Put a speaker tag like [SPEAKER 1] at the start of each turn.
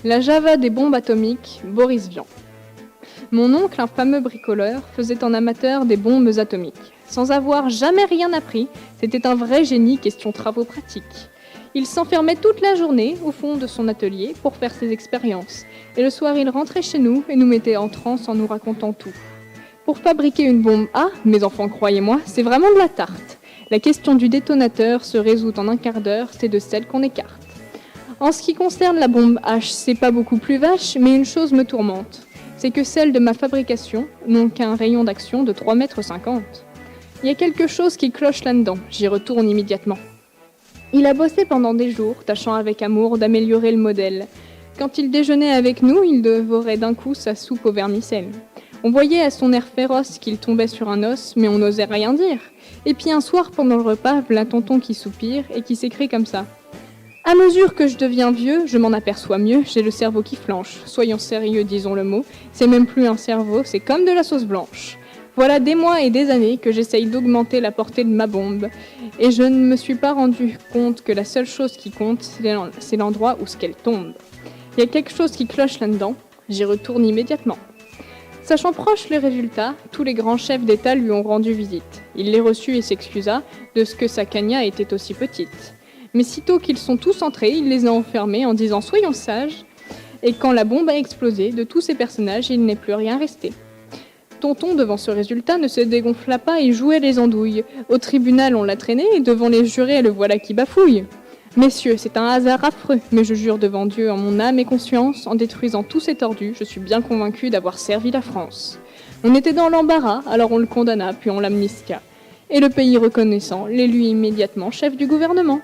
[SPEAKER 1] La Java des bombes atomiques, Boris Vian. Mon oncle, un fameux bricoleur, faisait en amateur des bombes atomiques. Sans avoir jamais rien appris, c'était un vrai génie question travaux pratiques. Il s'enfermait toute la journée au fond de son atelier pour faire ses expériences. Et le soir, il rentrait chez nous et nous mettait en transe en nous racontant tout. Pour fabriquer une bombe A, mes enfants, croyez-moi, c'est vraiment de la tarte. La question du détonateur se résout en un quart d'heure, c'est de celle qu'on écarte. En ce qui concerne la bombe H, c'est pas beaucoup plus vache, mais une chose me tourmente. C'est que celles de ma fabrication n'ont qu'un rayon d'action de 3,50 m. Il y a quelque chose qui cloche là-dedans, j'y retourne immédiatement. Il a bossé pendant des jours, tâchant avec amour d'améliorer le modèle. Quand il déjeunait avec nous, il dévorait d'un coup sa soupe au vermicelle. On voyait à son air féroce qu'il tombait sur un os, mais on n'osait rien dire. Et puis un soir, pendant le repas, v'là tonton qui soupire et qui s'écrie comme ça. À mesure que je deviens vieux, je m'en aperçois mieux, j'ai le cerveau qui flanche. Soyons sérieux, disons le mot, c'est même plus un cerveau, c'est comme de la sauce blanche. Voilà des mois et des années que j'essaye d'augmenter la portée de ma bombe, et je ne me suis pas rendu compte que la seule chose qui compte, c'est l'endroit où ce qu'elle tombe. Il y a quelque chose qui cloche là-dedans, j'y retourne immédiatement. Sachant proche le résultat, tous les grands chefs d'État lui ont rendu visite. Il les reçut et s'excusa de ce que sa cagna était aussi petite. Mais sitôt qu'ils sont tous entrés, il les a enfermés en disant « Soyons sages ». Et quand la bombe a explosé, de tous ces personnages, il n'est plus rien resté. Tonton, devant ce résultat, ne se dégonfla pas et jouait les andouilles. Au tribunal, on l'a traîné et devant les jurés, le voilà qui bafouille. Messieurs, c'est un hasard affreux, mais je jure devant Dieu en mon âme et conscience, en détruisant tous ces tordus, je suis bien convaincu d'avoir servi la France. On était dans l'embarras, alors on le condamna, puis on l'amnistia. Et le pays reconnaissant, l'élut immédiatement chef du gouvernement.